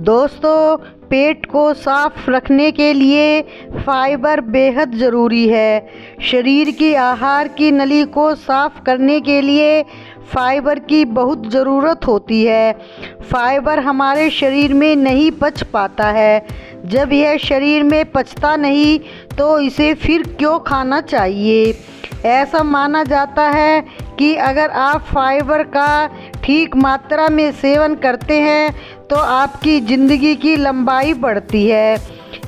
दोस्तों, पेट को साफ रखने के लिए फाइबर बेहद ज़रूरी है। शरीर की आहार की नली को साफ करने के लिए फाइबर की बहुत ज़रूरत होती है। फाइबर हमारे शरीर में नहीं पच पाता है। जब यह शरीर में पचता नहीं तो इसे फिर क्यों खाना चाहिए। ऐसा माना जाता है कि अगर आप फाइबर का ठीक मात्रा में सेवन करते हैं तो आपकी ज़िंदगी की लंबाई बढ़ती है।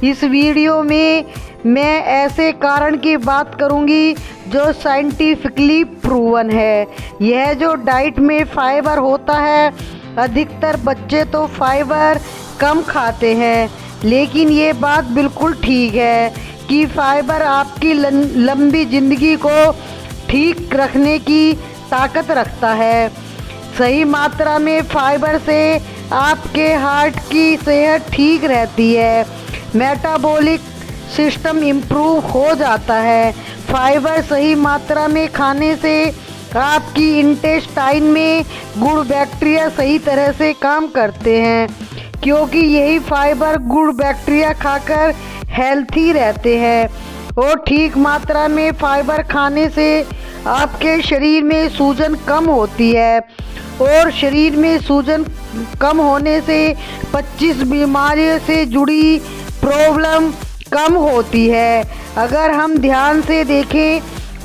इस वीडियो में मैं ऐसे कारण की बात करूंगी जो साइंटिफिकली प्रूवन है। यह जो डाइट में फाइबर होता है, अधिकतर बच्चे तो फाइबर कम खाते हैं, लेकिन ये बात बिल्कुल ठीक है कि फाइबर आपकी लंबी ज़िंदगी को ठीक रखने की ताकत रखता है। सही मात्रा में फाइबर से आपके हार्ट की सेहत ठीक रहती है, मेटाबॉलिक सिस्टम इम्प्रूव हो जाता है। फाइबर सही मात्रा में खाने से आपकी इंटेस्टाइन में गुड बैक्टीरिया सही तरह से काम करते हैं, क्योंकि यही फाइबर गुड बैक्टीरिया खाकर हेल्थी रहते हैं। और ठीक मात्रा में फाइबर खाने से आपके शरीर में सूजन कम होती है, और शरीर में सूजन कम होने से 25 बीमारियों से जुड़ी प्रॉब्लम कम होती है। अगर हम ध्यान से देखें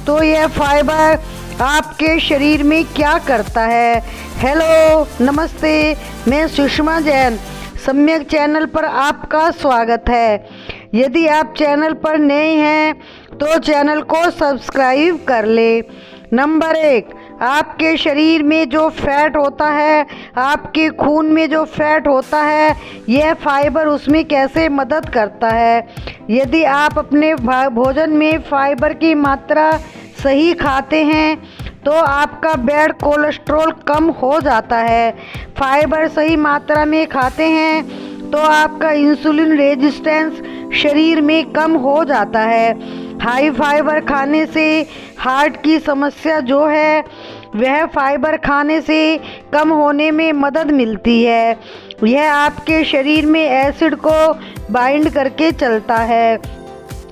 तो यह फाइबर आपके शरीर में क्या करता है। हेलो, नमस्ते, मैं सुषमा जैन, सम्यक चैनल पर आपका स्वागत है। यदि आप चैनल पर नए हैं तो चैनल को सब्सक्राइब कर ले। नंबर 1, आपके शरीर में जो फैट होता है, आपके खून में जो फैट होता है, यह फाइबर उसमें कैसे मदद करता है। यदि आप अपने भोजन में फाइबर की मात्रा सही खाते हैं तो आपका बैड कोलेस्ट्रॉल कम हो जाता है। फाइबर सही मात्रा में खाते हैं तो आपका इंसुलिन रेजिस्टेंस शरीर में कम हो जाता है। हाई फाइबर खाने से हार्ट की समस्या जो है वह फाइबर खाने से कम होने में मदद मिलती है। यह आपके शरीर में एसिड को बाइंड करके चलता है,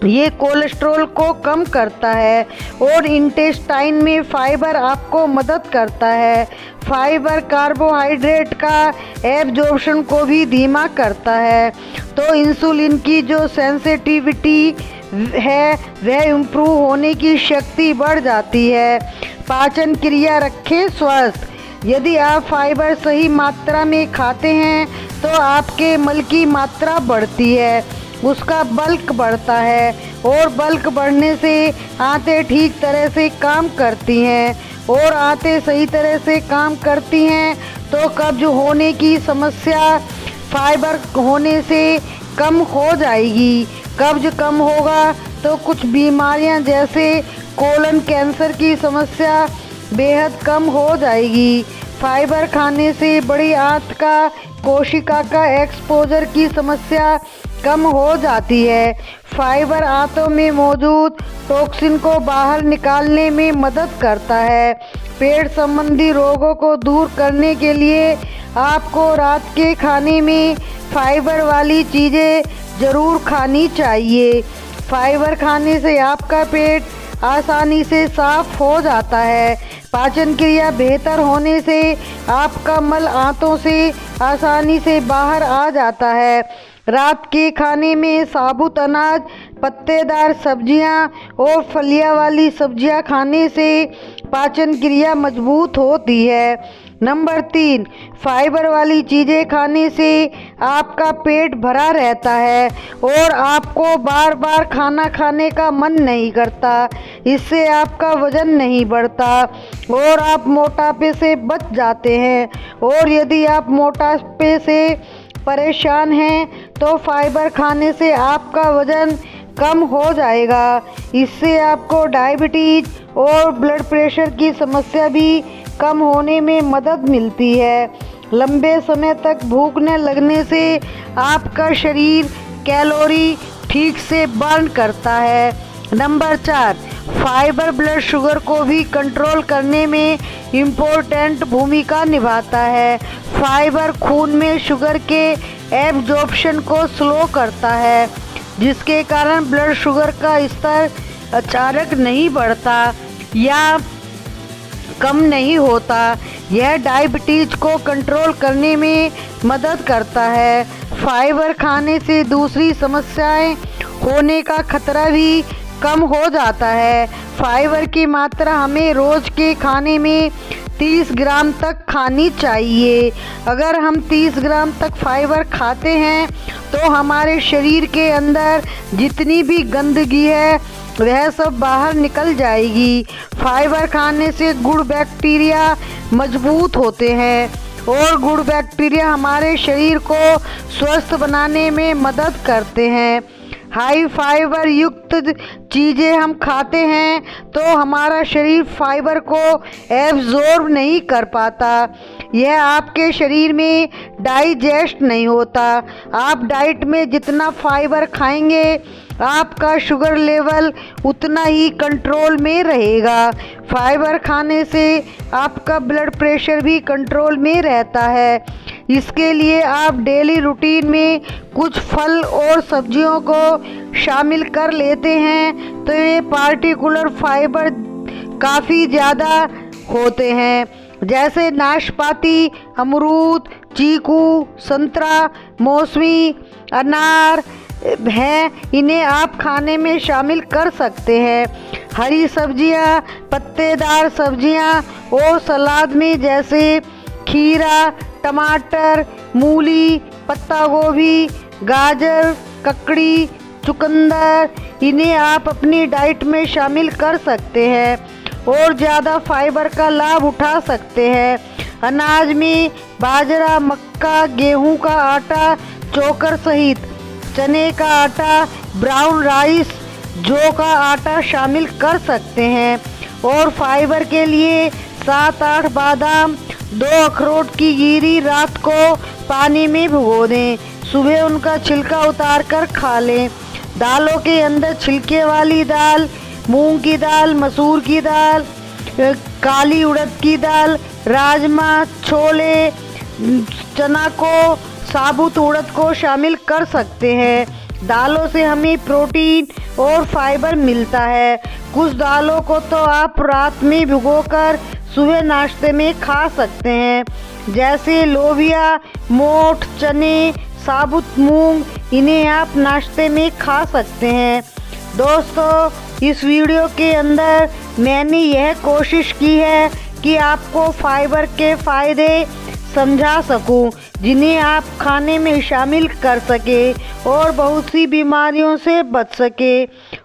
ये कोलेस्ट्रॉल को कम करता है, और इंटेस्टाइन में फाइबर आपको मदद करता है। फाइबर कार्बोहाइड्रेट का एब्जॉर्प्शन को भी धीमा करता है, तो इंसुलिन की जो सेंसिटिविटी है वह इम्प्रूव होने की शक्ति बढ़ जाती है। पाचन क्रिया रखें स्वस्थ। यदि आप फाइबर सही मात्रा में खाते हैं तो आपके मल की मात्रा बढ़ती है, उसका बल्क बढ़ता है, और बल्क बढ़ने से आंतें ठीक तरह से काम करती हैं, और आंतें सही तरह से काम करती हैं तो कब्ज होने की समस्या फाइबर होने से कम हो जाएगी। कब्ज कम होगा तो कुछ बीमारियां जैसे कोलन कैंसर की समस्या बेहद कम हो जाएगी। फाइबर खाने से बड़ी आंत का कोशिका का एक्सपोजर की समस्या कम हो जाती है। फाइबर आंतों में मौजूद टॉक्सिन को बाहर निकालने में मदद करता है। पेट संबंधी रोगों को दूर करने के लिए आपको रात के खाने में फाइबर वाली चीज़ें ज़रूर खानी चाहिए। फाइबर खाने से आपका पेट आसानी से साफ हो जाता है। पाचन क्रिया बेहतर होने से आपका मल आंतों से आसानी से बाहर आ जाता है। रात के खाने में साबुत अनाज, पत्तेदार सब्जियां और फलियां वाली सब्जियां खाने से पाचन क्रिया मजबूत होती है। नंबर 3, फाइबर वाली चीज़ें खाने से आपका पेट भरा रहता है और आपको बार बार खाना खाने का मन नहीं करता। इससे आपका वजन नहीं बढ़ता और आप मोटापे से बच जाते हैं। और यदि आप मोटापे से परेशान हैं तो फाइबर खाने से आपका वज़न कम हो जाएगा। इससे आपको डायबिटीज और ब्लड प्रेशर की समस्या भी कम होने में मदद मिलती है। लंबे समय तक भूख न लगने से आपका शरीर कैलोरी ठीक से बर्न करता है। नंबर 4, फाइबर ब्लड शुगर को भी कंट्रोल करने में इम्पोर्टेंट भूमिका निभाता है। फाइबर खून में शुगर के एब्जॉर्प्शन को स्लो करता है, जिसके कारण ब्लड शुगर का स्तर अचानक नहीं बढ़ता या कम नहीं होता। यह डायबिटीज को कंट्रोल करने में मदद करता है। फाइबर खाने से दूसरी समस्याएं होने का खतरा भी कम हो जाता है। फाइबर की मात्रा हमें रोज के खाने में 30 ग्राम तक खानी चाहिए। अगर हम 30 ग्राम तक फाइबर खाते हैं तो हमारे शरीर के अंदर जितनी भी गंदगी है वह सब बाहर निकल जाएगी। फाइबर खाने से गुड बैक्टीरिया मजबूत होते हैं और गुड बैक्टीरिया हमारे शरीर को स्वस्थ बनाने में मदद करते हैं। हाई फाइबर युक्त चीज़ें हम खाते हैं तो हमारा शरीर फाइबर को एब्जॉर्ब नहीं कर पाता। यह आपके शरीर में डाइजेस्ट नहीं होता। आप डाइट में जितना फाइबर खाएंगे आपका शुगर लेवल उतना ही कंट्रोल में रहेगा। फाइबर खाने से आपका ब्लड प्रेशर भी कंट्रोल में रहता है। इसके लिए आप डेली रूटीन में कुछ फल और सब्जियों को शामिल कर लेते हैं तो ये पार्टिकुलर फाइबर काफ़ी ज़्यादा होते हैं, जैसे नाशपाती, अमरूद, चीकू, संतरा, मौसमी, अनार हैं। इन्हें आप खाने में शामिल कर सकते हैं। हरी सब्जियां, पत्तेदार सब्जियां और सलाद में जैसे खीरा, टमाटर, मूली, पत्ता गोभी, गाजर, ककड़ी, चुकंदर, इन्हें आप अपनी डाइट में शामिल कर सकते हैं और ज़्यादा फाइबर का लाभ उठा सकते हैं। अनाज में बाजरा, मक्का, गेहूं का आटा, चोकर सहित चने का आटा, ब्राउन राइस, जौ का आटा शामिल कर सकते हैं। और फाइबर के लिए 7-8 बादाम, 2 अखरोट की गिरी रात को पानी में भिगो दें। सुबह उनका छिलका उतार कर खा लें। दालों के अंदर छिलके वाली दाल, मूंग की दाल, मसूर की दाल, काली उड़द की दाल, राजमा, छोले, चना को, साबुत उड़द को शामिल कर सकते हैं। दालों से हमें प्रोटीन और फाइबर मिलता है। कुछ दालों को तो आप रात में भिगोकर सुबह नाश्ते में खा सकते हैं, जैसे लोबिया, मोठ, चने, साबुत मूंग, इन्हें आप नाश्ते में खा सकते हैं। दोस्तों, इस वीडियो के अंदर मैंने यह कोशिश की है कि आपको फाइबर के फ़ायदे समझा सकूं, जिन्हें आप खाने में शामिल कर सके और बहुत सी बीमारियों से बच सके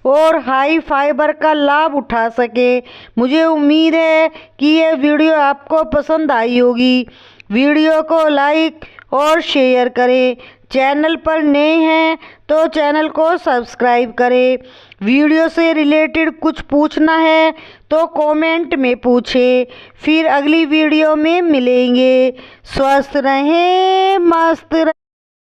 और हाई फाइबर का लाभ उठा सके। मुझे उम्मीद है कि यह वीडियो आपको पसंद आई होगी। वीडियो को लाइक और शेयर करें। चैनल पर नए हैं तो चैनल को सब्सक्राइब करें। वीडियो से रिलेटेड कुछ पूछना है तो कमेंट में पूछें। फिर अगली वीडियो में मिलेंगे। स्वस्थ रहें, मस्त रहें।